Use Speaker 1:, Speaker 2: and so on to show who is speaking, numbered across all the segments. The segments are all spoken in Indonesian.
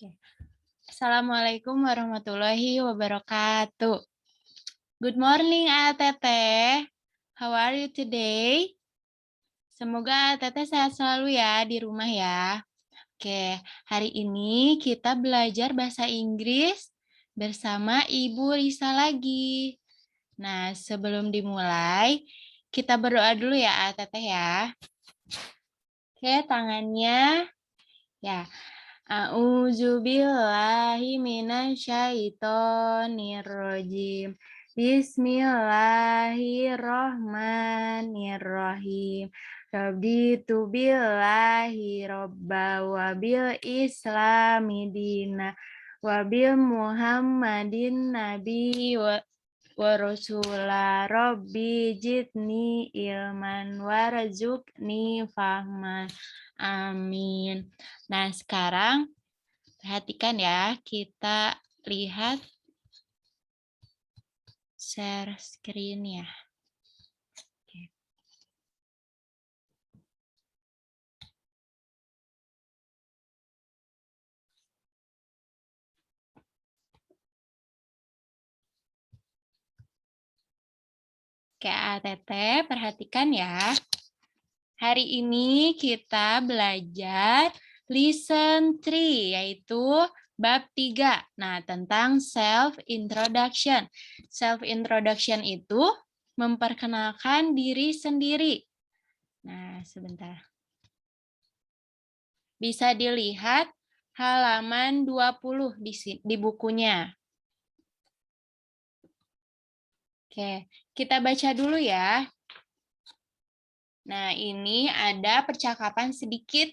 Speaker 1: Oke. Assalamualaikum warahmatullahi wabarakatuh. Good morning, Teteh. How are you today? Semoga Teteh sehat selalu ya di rumah ya. Oke, hari ini kita belajar bahasa Inggris bersama Ibu Risa lagi. Nah, sebelum dimulai, kita berdoa dulu ya, Teteh ya. Oke, tangannya. Ya, a'udzubillahi minasyaitonirrajim. Bismillahirrahmanirrahim. Raditu billahi robba wa bil islami dina wa bil muhammadin nabi wa rasula rabbi jidni ilman warzuqni fahman. Amin. Nah, sekarang perhatikan ya, kita lihat share screen ya. Oke. Oke, Teteh, perhatikan ya. Hari ini kita belajar Lesson 3, yaitu bab 3. Nah, tentang self-introduction. Self-introduction itu memperkenalkan diri sendiri. Nah, sebentar. Bisa dilihat halaman 20 di bukunya. Oke, kita baca dulu ya. Nah, ini ada percakapan sedikit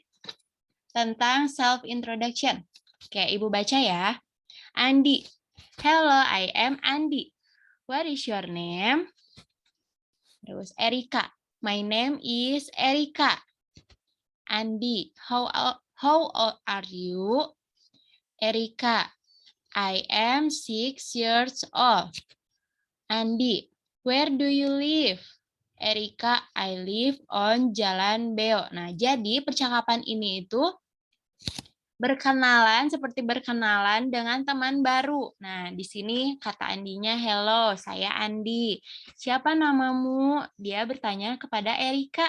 Speaker 1: tentang self-introduction. Oke, Ibu baca ya. Andi. Hello, I am Andi. What is your name? Terus Erika. My name is Erika. Andi. How old are you? Erika. I am 6 years old. Andi. Where do you live? Erika, I live on Jalan Beo. Nah, jadi percakapan ini itu berkenalan, seperti berkenalan dengan teman baru. Nah, di sini kata Andinya, hello, saya Andi. Siapa namamu? Dia bertanya kepada Erika.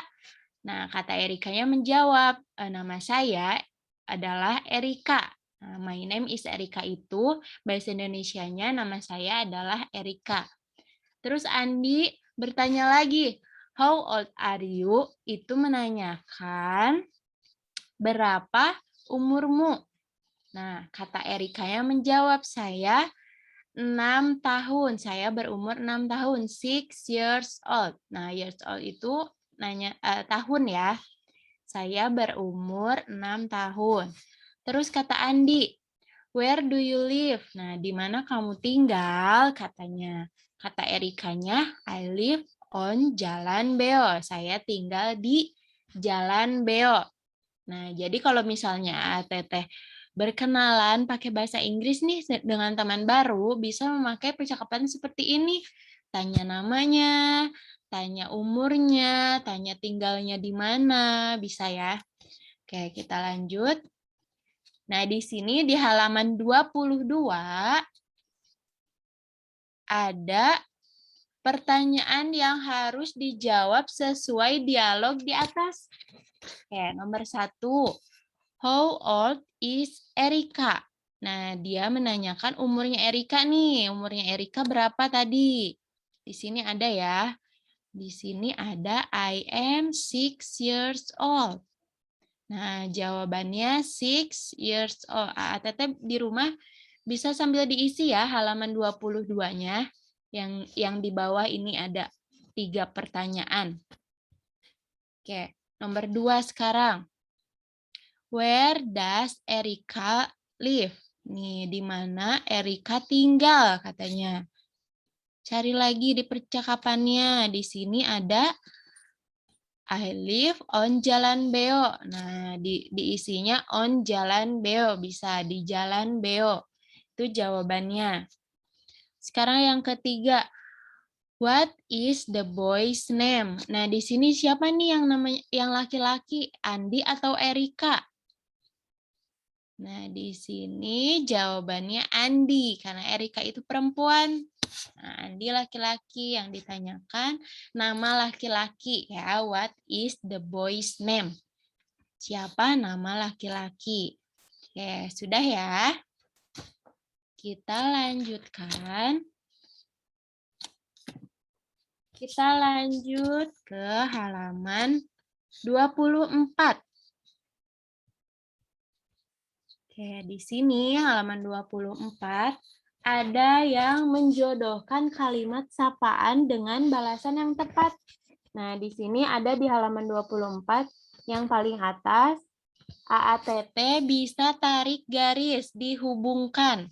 Speaker 1: Nah, kata Erikanya menjawab, nama saya adalah Erika. Nah, my name is Erika itu, bahasa Indonesianya nama saya adalah Erika. Terus Andi bertanya lagi, how old are you? Itu menanyakan berapa umurmu. Nah, kata Erikanya menjawab, saya 6 tahun. Saya berumur 6 tahun. 6 years old. Nah, years old itu tahun ya. Saya berumur 6 tahun. Terus kata Andi, where do you live? Nah, di mana kamu tinggal? Katanya. Kata Erikanya, I live on Jalan Beo. Saya tinggal di Jalan Beo. Nah, jadi kalau misalnya Teteh berkenalan pakai bahasa Inggris nih dengan teman baru, bisa memakai percakapan seperti ini. Tanya namanya, tanya umurnya, tanya tinggalnya di mana, bisa ya. Oke, kita lanjut. Nah, di sini di halaman 22 ada pertanyaan yang harus dijawab sesuai dialog di atas. Oke, nomor 1. How old is Erika? Nah, dia menanyakan umurnya Erika nih. Umurnya Erika berapa tadi? Di sini ada ya. Di sini ada I am 6 years old. Nah, jawabannya 6 years old. Teteh di rumah bisa sambil diisi ya halaman 22-nya. Yang di bawah ini ada 3 pertanyaan. Oke, nomor 2 sekarang. Where does Erika live? Nih, di mana Erika tinggal katanya. Cari lagi di percakapannya. Di sini ada I live on Jalan Beo. Nah, diisinya on Jalan Beo. Bisa di Jalan Beo. Itu jawabannya. Sekarang yang ketiga. What is the boy's name? Nah, di sini siapa nih yang laki-laki? Andi atau Erika? Nah, di sini jawabannya Andi, karena Erika itu perempuan. Nah, Andi laki-laki, yang ditanyakan nama laki-laki. Ya, what is the boy's name? Siapa nama laki-laki? Oke, sudah ya. Kita lanjutkan. Kita lanjut ke halaman 24. Oke, di sini halaman 24 ada yang menjodohkan kalimat sapaan dengan balasan yang tepat. Nah, di sini ada di halaman 24 yang paling atas, AATT bisa tarik garis, dihubungkan.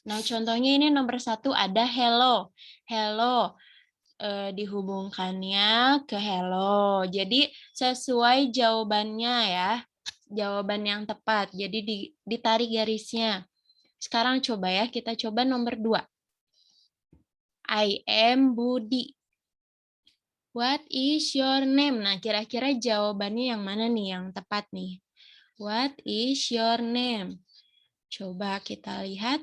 Speaker 1: Nah, contohnya ini nomor 1 ada hello. Hello, dihubungkannya ke hello. Jadi, sesuai jawabannya ya. Jawaban yang tepat. Jadi ditarik garisnya. Sekarang coba ya, kita coba nomor 2. I am Budi. What is your name? Nah, kira-kira jawabannya yang mana nih yang tepat nih? What is your name? Coba kita lihat.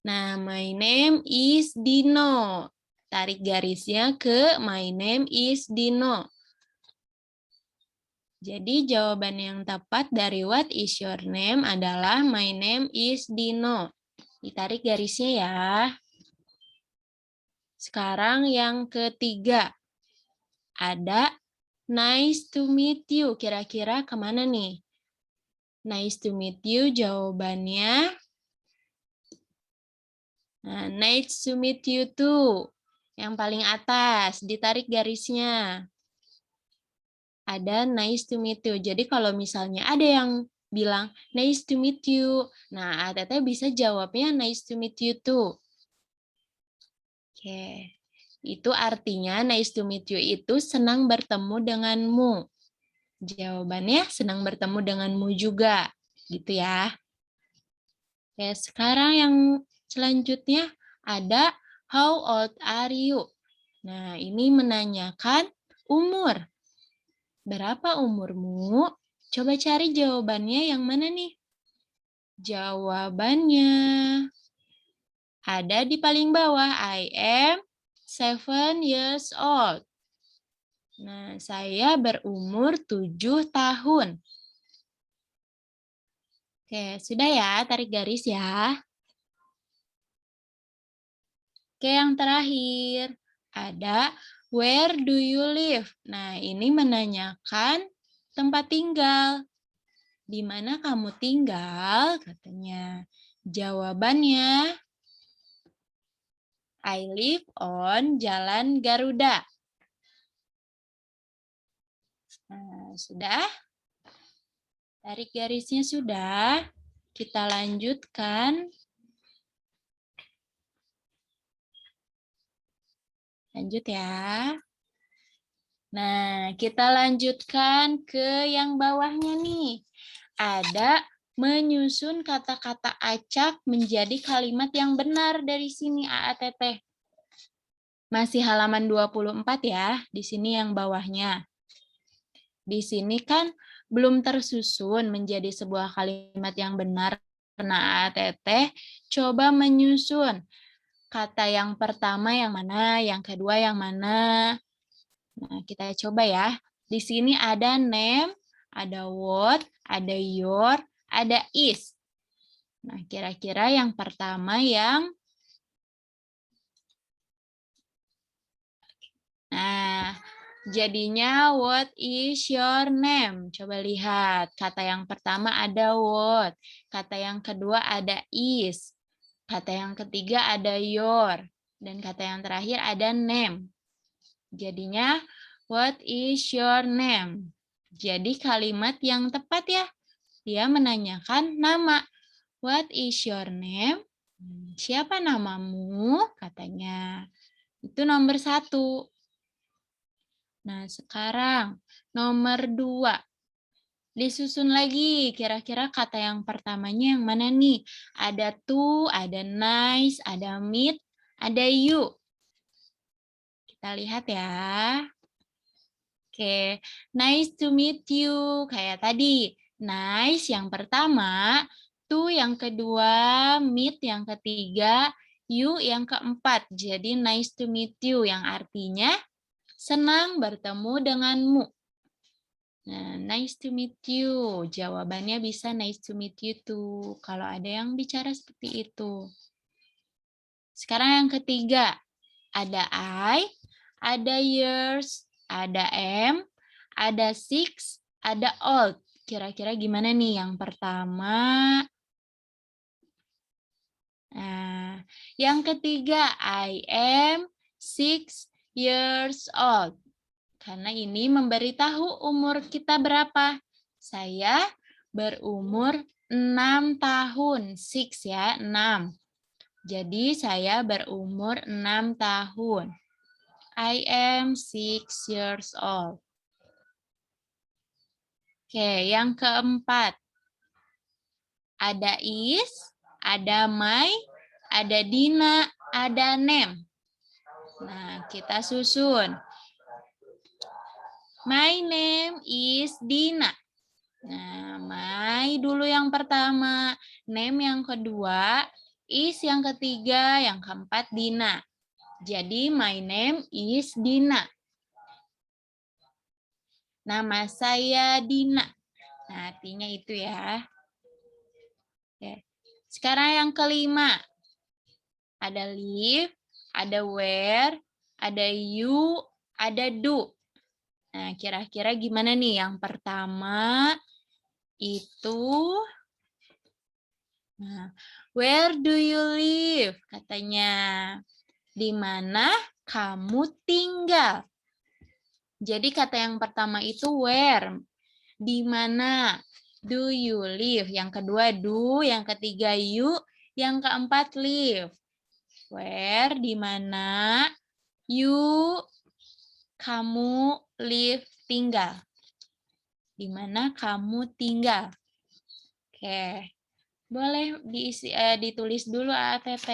Speaker 1: Nah, my name is Dino. Tarik garisnya ke my name is Dino. Jadi jawaban yang tepat dari what is your name adalah my name is Dino. Ditarik garisnya ya. Sekarang yang ketiga. Ada nice to meet you. Kira-kira kemana nih? Nice to meet you jawabannya. Nah, nice to meet you too. Yang paling atas, ditarik garisnya. Ada nice to meet you. Jadi kalau misalnya ada yang bilang nice to meet you. Nah, Teteh bisa jawabnya nice to meet you too. Oke. Itu artinya nice to meet you itu senang bertemu denganmu. Jawabannya senang bertemu denganmu juga. Gitu ya. Oke, sekarang yang selanjutnya ada how old are you? Nah, ini menanyakan umur. Berapa umurmu? Coba cari jawabannya yang mana nih? Jawabannya ada di paling bawah. I am 7 years old. Nah, saya berumur 7 tahun. Oke, sudah ya, tarik garis ya. Oke, yang terakhir. Ada where do you live? Nah, ini menanyakan tempat tinggal. Di mana kamu tinggal? Katanya. Jawabannya, I live on Jalan Garuda. Nah, sudah? Tarik garisnya sudah. Kita lanjutkan. Lanjut ya. Nah, kita lanjutkan ke yang bawahnya nih. Ada menyusun kata-kata acak menjadi kalimat yang benar dari sini AATT. Masih halaman 24 ya, di sini yang bawahnya. Di sini kan belum tersusun menjadi sebuah kalimat yang benar. Karena AATT coba menyusun kata yang pertama yang mana, yang kedua yang mana. Nah, kita coba ya. Di sini ada name, ada what, ada your, ada is. Nah, kira-kira yang pertama yang... Nah, jadinya what is your name? Coba lihat. Kata yang pertama ada what. Kata yang kedua ada is. Kata yang ketiga ada your. Dan kata yang terakhir ada name. Jadinya, what is your name? Jadi kalimat yang tepat ya. Dia menanyakan nama. What is your name? Siapa namamu? Katanya. Itu nomor 1. Nah, sekarang nomor 2. Disusun lagi. Kira-kira kata yang pertamanya yang mana nih? Ada to, ada nice, ada meet, ada you. Kita lihat ya. Oke, nice to meet you. Kayak tadi, Nice yang pertama, to yang kedua, meet yang ketiga, you yang keempat. Jadi nice to meet you yang artinya senang bertemu denganmu. Nah, nice to meet you. Jawabannya bisa nice to meet you too. Kalau ada yang bicara seperti itu. Sekarang yang ketiga, ada I, ada yours, ada am, ada six, ada old. Kira-kira gimana nih yang pertama? Nah, yang ketiga, I am 6 years old. Karena ini memberitahu umur kita berapa. Saya berumur 6 tahun. 6 ya, 6. Jadi saya berumur 6 tahun. I am 6 years old. Oke, yang keempat. Ada is, ada my, ada Dina, ada name. Nah, kita susun. My name is Dina. Nah, my dulu yang pertama, name yang kedua, is yang ketiga, yang keempat Dina. Jadi my name is Dina. Nama saya Dina. Nah, artinya itu ya. Oke. Sekarang yang kelima. Ada live, ada where, ada you, ada do. Nah, kira-kira gimana nih? Yang pertama itu, nah, where do you live? Katanya, di mana kamu tinggal? Jadi kata yang pertama itu where, di mana. Do you live? Yang kedua do, yang ketiga you, yang keempat live. Where, di mana, you, kamu, live, tinggal. Di mana kamu tinggal. Oke. Boleh diisi, ditulis dulu ATT.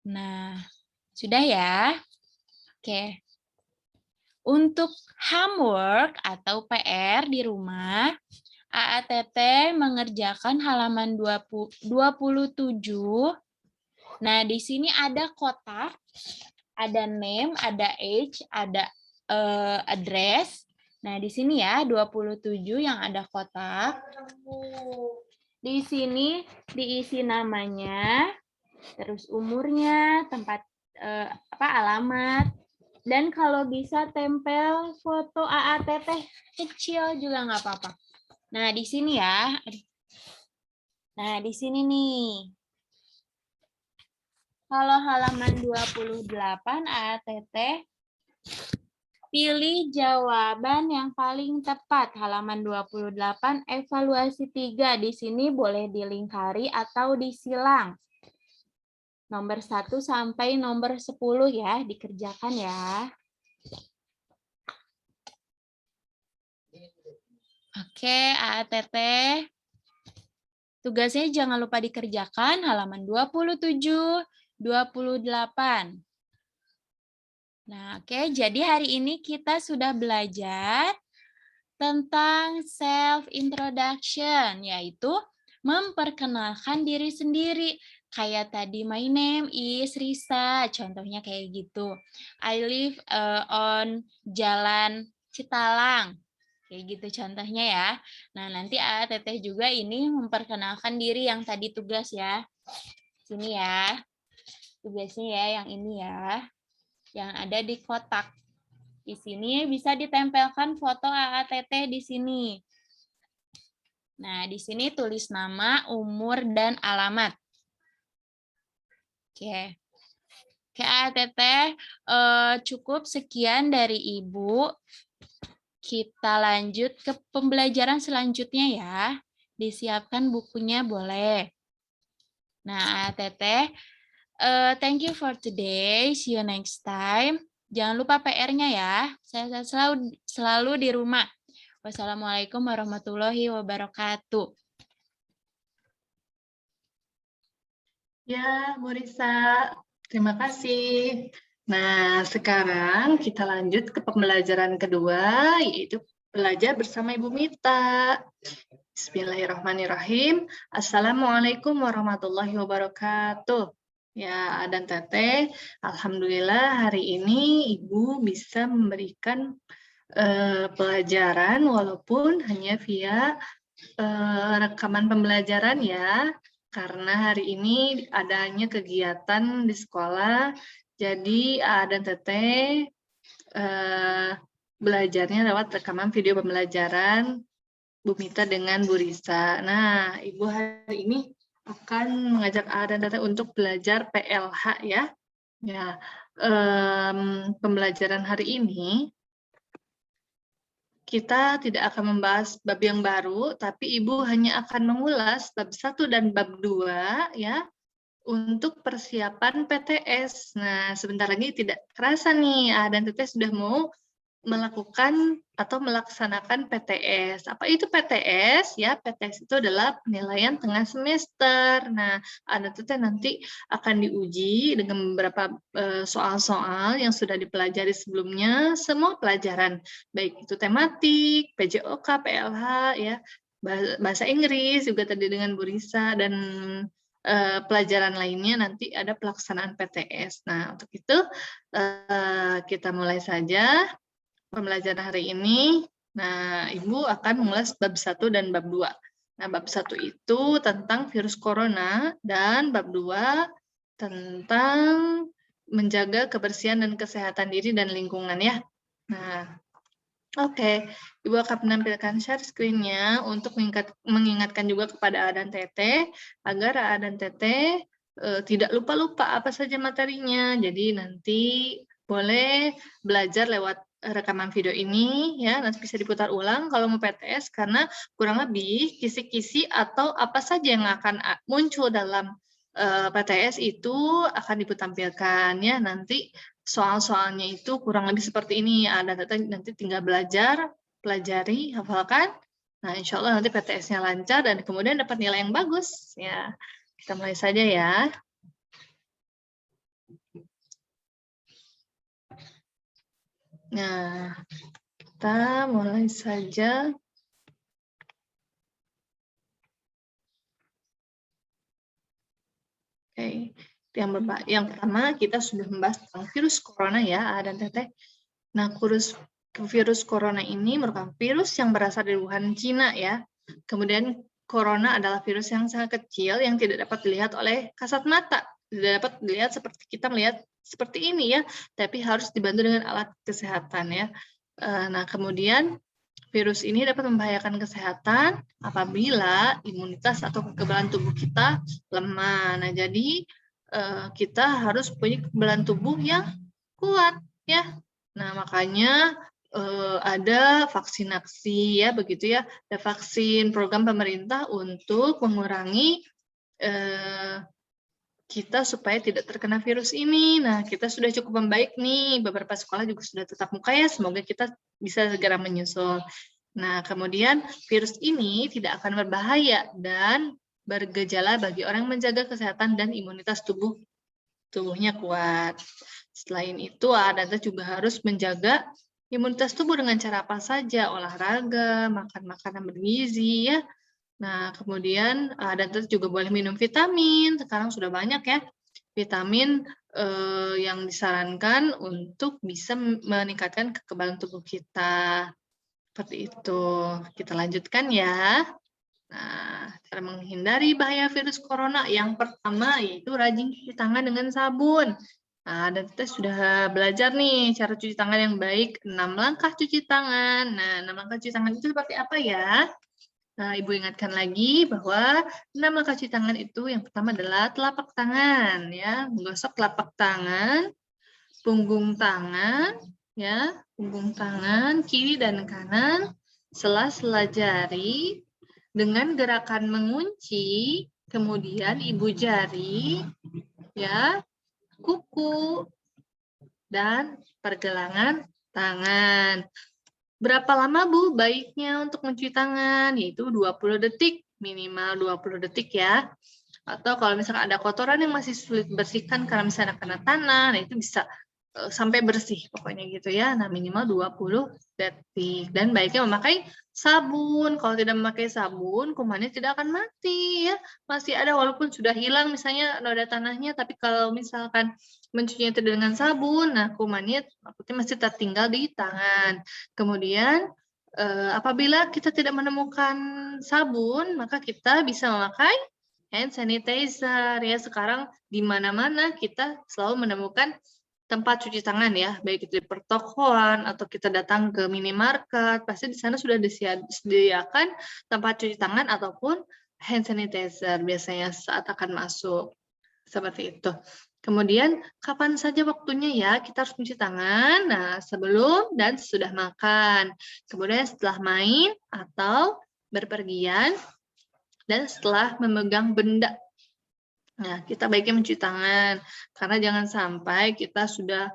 Speaker 1: Nah, sudah ya? Oke. Untuk homework atau PR di rumah, AATT mengerjakan halaman 27. Nah, di sini ada kotak, ada name, ada age, ada address. Nah, di sini ya 27 yang ada kotak. Di sini diisi namanya, terus umurnya, tempat alamat, dan kalau bisa tempel foto AATT kecil juga nggak apa-apa. Nah, di sini ya. Nah, di sini nih. Kalau halaman 28 AATT, pilih jawaban yang paling tepat. Halaman 28, evaluasi 3. Di sini boleh dilingkari atau disilang. Nomor 1 sampai nomor 10 ya, dikerjakan ya. Oke, AATT. Tugasnya jangan lupa dikerjakan halaman 27, 28. Nah, oke, jadi hari ini kita sudah belajar tentang self introduction, yaitu memperkenalkan diri sendiri. Kayak tadi, my name is Risa, contohnya kayak gitu. I live on Jalan Citalang, kayak gitu contohnya ya. Nah, nanti ATT juga ini memperkenalkan diri yang tadi tugas ya. Sini ya, tugasnya ya yang ini ya, yang ada di kotak. Di sini bisa ditempelkan foto AATT di sini. Nah, di sini tulis nama, umur, dan alamat. Oke. Oke, AATT, cukup sekian dari Ibu. Kita lanjut ke pembelajaran selanjutnya ya. Disiapkan bukunya boleh. Nah, AATT, thank you for today. See you next time. Jangan lupa PR-nya ya. Saya selalu di rumah. Wassalamualaikum warahmatullahi wabarakatuh.
Speaker 2: Ya, Bu Risa, terima kasih. Nah, sekarang kita lanjut ke pembelajaran kedua, yaitu belajar bersama Ibu Mita. Bismillahirrahmanirrahim. Assalamualaikum warahmatullahi wabarakatuh. Ya, dan Teteh, alhamdulillah hari ini Ibu bisa memberikan pelajaran walaupun hanya via rekaman pembelajaran ya, karena hari ini adanya kegiatan di sekolah, jadi dan Teteh belajarnya lewat rekaman video pembelajaran Bu Mita dengan Bu Risa. Nah, Ibu hari ini akan mengajak dan Teteh untuk belajar PLH ya. Ya, pembelajaran hari ini kita tidak akan membahas bab yang baru, tapi Ibu hanya akan mengulas bab 1 dan bab 2 ya, untuk persiapan PTS. Nah, sebentar lagi tidak terasa nih, dan Teteh sudah mau melakukan atau melaksanakan PTS. Apa itu PTS? Ya, PTS itu adalah penilaian tengah semester. Nah, Anda Teteh nanti akan diuji dengan beberapa soal-soal yang sudah dipelajari sebelumnya, semua pelajaran, baik itu tematik, PJOK, PLH, ya, bahasa Inggris juga tadi dengan Bu Risa, dan pelajaran lainnya nanti ada pelaksanaan PTS. Nah, untuk itu kita mulai saja pembelajaran hari ini. Nah, Ibu akan mengulas bab 1 dan bab 2. Nah, bab 1 itu tentang virus corona dan bab 2 tentang menjaga kebersihan dan kesehatan diri dan lingkungan ya. Nah, oke. Ibu akan menampilkan share screen-nya untuk mengingatkan juga kepada A dan Teteh agar A dan Teteh tidak lupa-lupa apa saja materinya. Jadi nanti boleh belajar lewat rekaman video ini ya, nanti bisa diputar ulang kalau mau PTS karena kurang lebih kisi-kisi atau apa saja yang akan muncul dalam PTS itu akan Ibu tampilkan ya. Nanti soal-soalnya itu kurang lebih seperti ini, ada nanti tinggal belajar, pelajari, hafalkan. Nah, insya Allah nanti PTS-nya lancar dan kemudian dapat nilai yang bagus ya. Kita mulai saja ya. Nah, kita mulai saja. Oke, yang pertama kita sudah membahas tentang virus corona ya, dan Teteh. Nah, virus corona ini merupakan virus yang berasal dari Wuhan, Cina ya. Kemudian corona adalah virus yang sangat kecil yang tidak dapat dilihat oleh kasat mata. Tidak dapat dilihat seperti kita melihat seperti ini ya, tapi harus dibantu dengan alat kesehatan ya. Nah, kemudian virus ini dapat membahayakan kesehatan apabila imunitas atau kekebalan tubuh kita lemah. Nah, jadi kita harus punya kekebalan tubuh yang kuat ya. Nah, makanya ada vaksinasi ya, begitu ya. Ada vaksin program pemerintah untuk mengurangi kita supaya tidak terkena virus ini. Nah, kita sudah cukup membaik nih. Beberapa sekolah juga sudah tetap muka ya. Semoga kita bisa segera menyusul. Nah, kemudian virus ini tidak akan berbahaya dan bergejala bagi orang yang menjaga kesehatan dan imunitas tubuhnya kuat. Selain itu, Anda juga harus menjaga imunitas tubuh dengan cara apa saja? Olahraga, makan makanan bergizi ya. Nah, kemudian dan juga boleh minum vitamin. Sekarang sudah banyak ya vitamin yang disarankan untuk bisa meningkatkan kekebalan tubuh kita. Seperti itu. Kita lanjutkan ya. Nah, cara menghindari bahaya virus corona yang pertama yaitu rajin cuci tangan dengan sabun. Nah, dan kita sudah belajar nih cara cuci tangan yang baik, 6 langkah cuci tangan. Nah, 6 langkah cuci tangan itu seperti apa ya? Nah, Ibu ingatkan lagi bahwa 6 langkah cuci tangan itu yang pertama adalah telapak tangan ya, menggosok telapak tangan, punggung tangan ya, punggung tangan kiri dan kanan, sela-sela jari dengan gerakan mengunci, kemudian ibu jari ya, kuku dan pergelangan tangan. Berapa lama Bu baiknya untuk mencuci tangan? Yaitu 20 detik, minimal 20 detik ya. Atau kalau misalkan ada kotoran yang masih sulit dibersihkan karena misalnya kena tanah, nah itu bisa sampai bersih pokoknya gitu ya. Nah, minimal 20 detik dan baiknya memakai sabun. Kalau tidak memakai sabun, kumannya tidak akan mati ya. Masih ada walaupun sudah hilang misalnya noda tanahnya, tapi kalau misalkan mencucinya tidak dengan sabun, nah kumannya takutnya masih tertinggal di tangan. Kemudian apabila kita tidak menemukan sabun, maka kita bisa memakai hand sanitizer ya. Sekarang di mana-mana kita selalu menemukan tempat cuci tangan ya, baik itu di pertokoan atau kita datang ke minimarket, pasti di sana sudah disediakan tempat cuci tangan ataupun hand sanitizer biasanya saat akan masuk, seperti itu. Kemudian kapan saja waktunya ya kita harus mencuci tangan? Nah, sebelum dan sesudah makan. Kemudian setelah main atau berpergian dan setelah memegang benda. Nah, kita baiknya mencuci tangan, karena jangan sampai kita sudah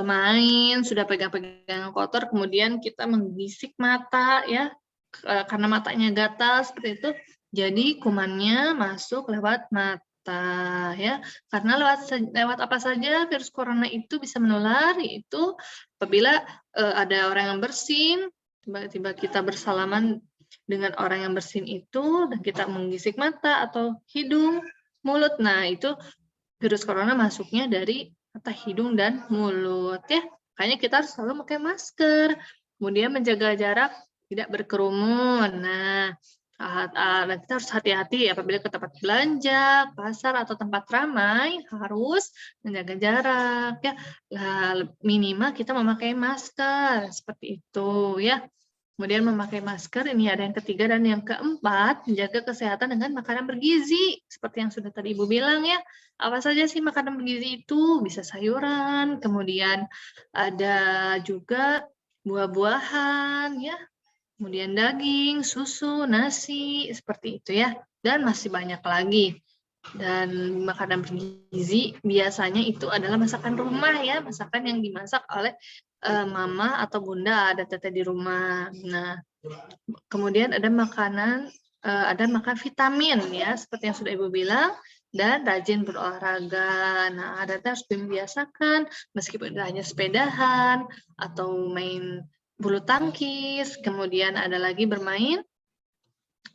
Speaker 2: main, sudah pegang-pegang kotor, kemudian kita menggisik mata ya, karena matanya gatal seperti itu, jadi kumannya masuk lewat mata ya. Karena lewat apa saja virus corona itu bisa menular, yaitu apabila ada orang yang bersin, tiba-tiba kita bersalaman dengan orang yang bersin itu, dan kita menggisik mata atau hidung, mulut. Nah, itu virus corona masuknya dari mata, hidung, dan mulut ya. Makanya kita harus selalu pakai masker. Kemudian menjaga jarak, tidak berkerumun. Nah, kita harus hati-hati apabila ke tempat belanja, pasar, atau tempat ramai, harus menjaga jarak ya. Minimal kita memakai masker, seperti itu ya. Kemudian memakai masker, ini ada yang ketiga, dan yang keempat, menjaga kesehatan dengan makanan bergizi. Seperti yang sudah tadi Ibu bilang ya, apa saja sih makanan bergizi itu? Bisa sayuran, kemudian ada juga buah-buahan, ya, kemudian daging, susu, nasi, seperti itu ya. Dan masih banyak lagi. Dan makanan bergizi biasanya itu adalah masakan rumah ya, masakan yang dimasak oleh mama atau bunda, ada teteh di rumah. Nah, kemudian ada makan vitamin ya, seperti yang sudah Ibu bilang, dan rajin berolahraga. Nah, ada harus membiasakan meskipun hanya sepedahan atau main bulu tangkis, kemudian ada lagi bermain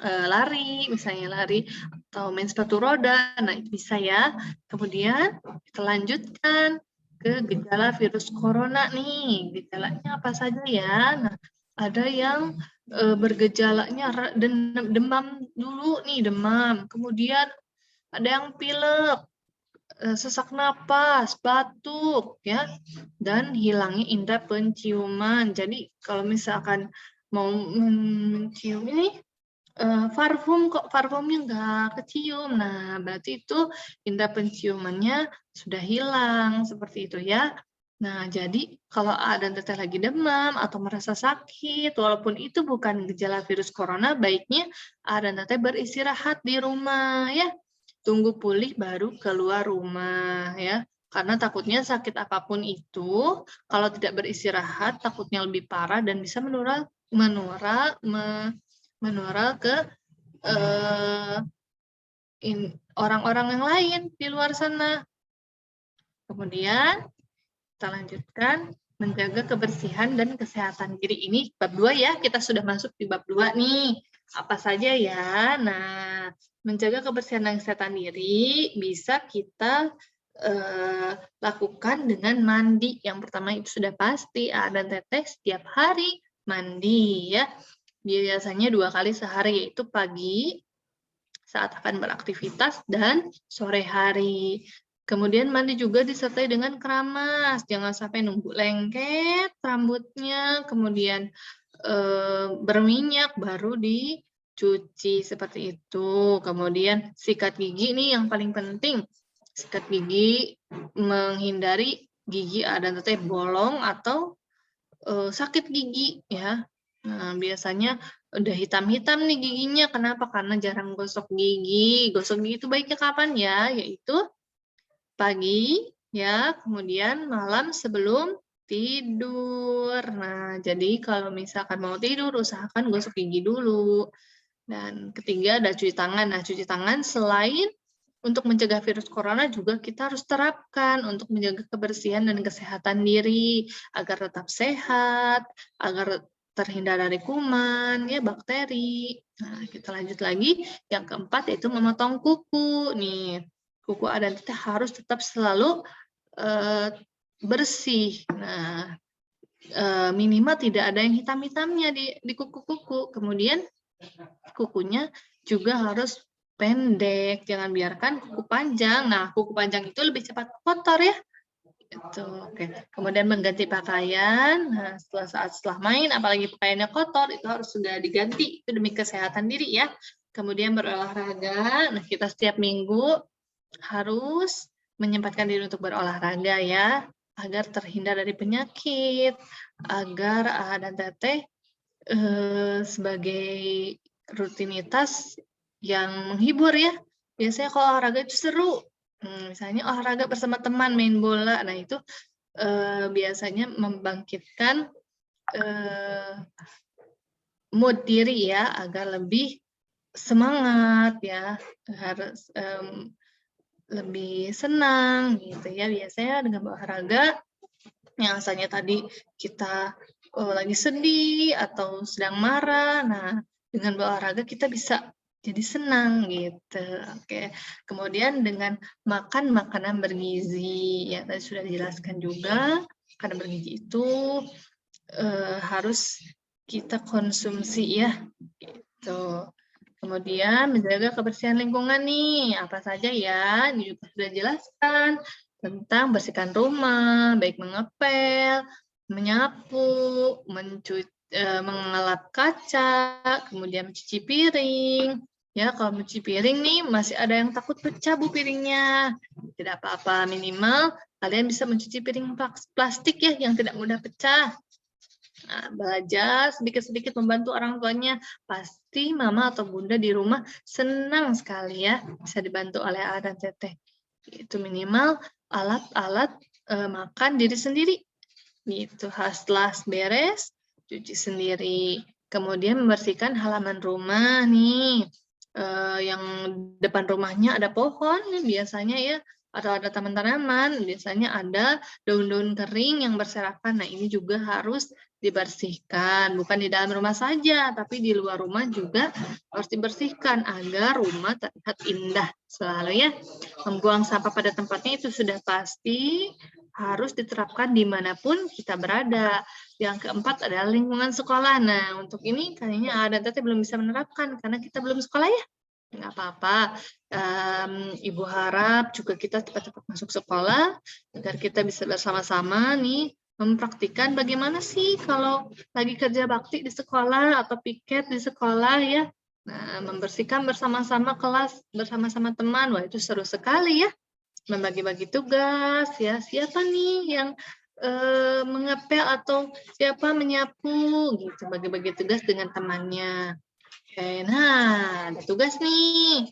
Speaker 2: lari, misalnya lari atau main sepatu roda. Nah, itu bisa ya. Kemudian kita lanjutkan ke gejala virus corona nih. Gejalanya apa saja ya? Nah, ada yang bergejalanya demam dulu nih, demam. Kemudian ada yang pilek, sesak napas, batuk ya, dan hilangnya indera penciuman. Jadi kalau misalkan mau mencium ini parfumnya nggak kecium. Nah, berarti itu indera penciumannya sudah hilang, seperti itu ya. Nah, jadi kalau ada teteh lagi demam atau merasa sakit, walaupun itu bukan gejala virus corona, baiknya ada teteh beristirahat di rumah ya. Tunggu pulih baru keluar rumah ya. Karena takutnya sakit apapun itu, kalau tidak beristirahat, takutnya lebih parah dan bisa menular ke orang-orang yang lain di luar sana. Kemudian kita lanjutkan menjaga kebersihan dan kesehatan diri. Ini bab 2 ya, kita sudah masuk di bab 2 nih. Apa saja ya? Nah, menjaga kebersihan dan kesehatan diri bisa kita lakukan dengan mandi. Yang pertama itu sudah pasti, dan teteh setiap hari mandi ya. Biasanya 2 kali sehari, yaitu pagi saat akan beraktivitas dan sore hari. Kemudian mandi juga disertai dengan keramas, jangan sampai nunggu lengket rambutnya, kemudian berminyak baru dicuci, seperti itu. Kemudian sikat gigi nih yang paling penting. Sikat gigi menghindari gigi dan teteh bolong atau sakit gigi ya. Nah, biasanya udah hitam-hitam nih giginya. Kenapa? Karena jarang gosok gigi. Gosok gigi itu baiknya kapan ya? Yaitu pagi ya, kemudian malam sebelum tidur. Nah, jadi kalau misalkan mau tidur, usahakan gosok gigi dulu. Dan ketiga ada cuci tangan. Nah, cuci tangan selain untuk mencegah virus corona juga kita harus terapkan untuk menjaga kebersihan dan kesehatan diri agar tetap sehat, agar terhindar dari kuman, ya bakteri. Nah, kita lanjut lagi. Yang keempat yaitu memotong kuku. Nih, kuku dan teteh harus tetap selalu bersih. Nah, minimal tidak ada yang hitam-hitamnya di kuku-kuku. Kemudian kukunya juga harus pendek, jangan biarkan kuku panjang. Nah, kuku panjang itu lebih cepat kotor ya. Itu, oke. Kemudian mengganti pakaian. Nah, setelah main, apalagi pakaiannya kotor, itu harus sudah diganti. Itu demi kesehatan diri ya. Kemudian berolahraga. Nah, kita setiap minggu harus menyempatkan diri untuk berolahraga ya, agar terhindar dari penyakit, agar dan teteh sebagai rutinitas yang menghibur ya. Biasanya kalau olahraga itu seru. Misalnya olahraga bersama teman, main bola. Nah, itu biasanya membangkitkan mood diri ya, agar lebih semangat ya, harus lebih senang gitu ya. Biasanya dengan olahraga yang asalnya tadi kita lagi sedih atau sedang marah, nah dengan berolahraga kita bisa jadi senang gitu. Oke. Kemudian dengan makan makanan bergizi, ya tadi sudah dijelaskan juga, makanan bergizi itu harus kita konsumsi ya, gitu. Kemudian menjaga kebersihan lingkungan nih, apa saja ya? Ini juga sudah dijelaskan tentang bersihkan rumah, baik mengepel, menyapu, mengelap kaca, kemudian mencuci piring. Ya, kalau mencuci piring nih masih ada yang takut pecah bu piringnya. Tidak apa-apa, minimal kalian bisa mencuci piring plastik ya yang tidak mudah pecah. Nah, belajar sedikit-sedikit membantu orang tuanya. Pasti mama atau bunda di rumah senang sekali ya bisa dibantu oleh A dan teteh. Itu minimal alat-alat makan diri sendiri. Gitu. Setelah beres, cuci sendiri. Kemudian membersihkan halaman rumah nih. Yang depan rumahnya ada pohon biasanya ya, atau ada taman-tanaman, biasanya ada daun-daun kering yang berserakan. Nah, ini juga harus dibersihkan, bukan di dalam rumah saja, tapi di luar rumah juga harus dibersihkan agar rumah terlihat indah selalu ya. Membuang sampah pada tempatnya itu sudah pasti harus diterapkan dimanapun kita berada. Yang keempat adalah lingkungan sekolah. Nah, untuk ini kayaknya ada teteh belum bisa menerapkan karena kita belum sekolah ya. Nggak apa-apa. Ibu harap juga kita cepat-cepat masuk sekolah agar kita bisa bersama-sama nih mempraktikkan bagaimana sih kalau lagi kerja bakti di sekolah atau piket di sekolah ya. Nah, membersihkan bersama-sama kelas, bersama-sama teman. Wah, itu seru sekali ya. Membagi-bagi tugas ya. Siapa nih yang mengepel atau siapa menyapu gitu. Bagi-bagi tugas dengan temannya. Oke, nah ada tugas nih.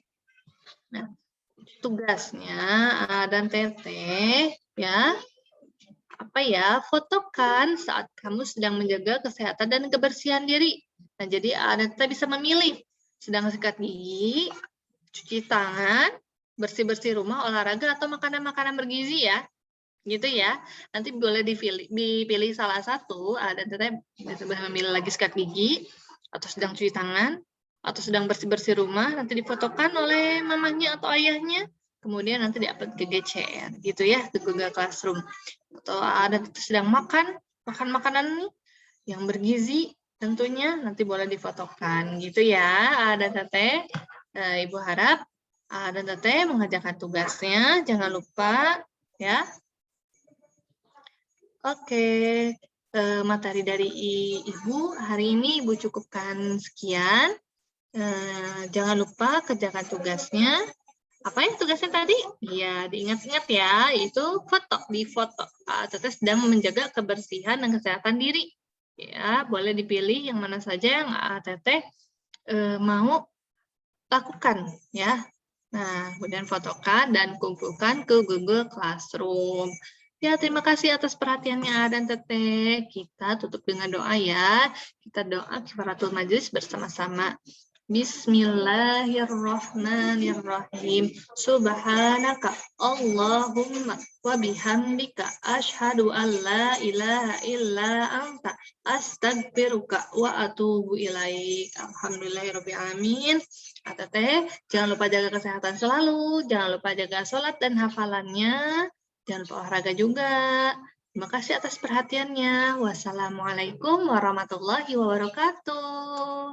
Speaker 2: Nah, tugasnya dan teteh ya, apa ya, fotokan saat kamu sedang menjaga kesehatan dan kebersihan diri. Nah, jadi ada teteh bisa memilih sedang sikat gigi, cuci tangan, bersih-bersih rumah, olahraga atau makanan-makanan bergizi ya. Gitu ya. Nanti boleh dipilih salah satu, dan teteh bisa memilih lagi sikat gigi atau sedang cuci tangan atau sedang bersih-bersih rumah, nanti difotokan oleh mamanya atau ayahnya, kemudian nanti diupload ke GCR, gitu ya, ke Google Classroom. Atau ada sedang makan makanan yang bergizi, tentunya nanti boleh difotokan, gitu ya. Ada teteh, Ibu harap dan teteh mengerjakan tugasnya, jangan lupa ya. Oke, materi dari Ibu hari ini Ibu cukupkan sekian. Jangan lupa kerjakan tugasnya. Apa ya tugasnya tadi? Ya, diingat-ingat ya, itu difoto. Teteh sedang menjaga kebersihan dan kesehatan diri. Ya, boleh dipilih yang mana saja yang teteh mau lakukan ya. Nah, kemudian fotokan dan kumpulkan ke Google Classroom. Ya, terima kasih atas perhatiannya dan teteh. Kita tutup dengan doa ya. Kita doa kifaratul majelis bersama-sama. Bismillahirrahmanirrahim. Subhanaka Allahumma wa bihamdika asyhadu an la ilaha illa anta astaghfiruka wa atubu ilaik. Alhamdulillahirabbil alamin. Teh, jangan lupa jaga kesehatan selalu, jangan lupa jaga sholat dan hafalannya, jangan lupa olahraga juga. Terima kasih atas perhatiannya. Wassalamualaikum warahmatullahi wabarakatuh.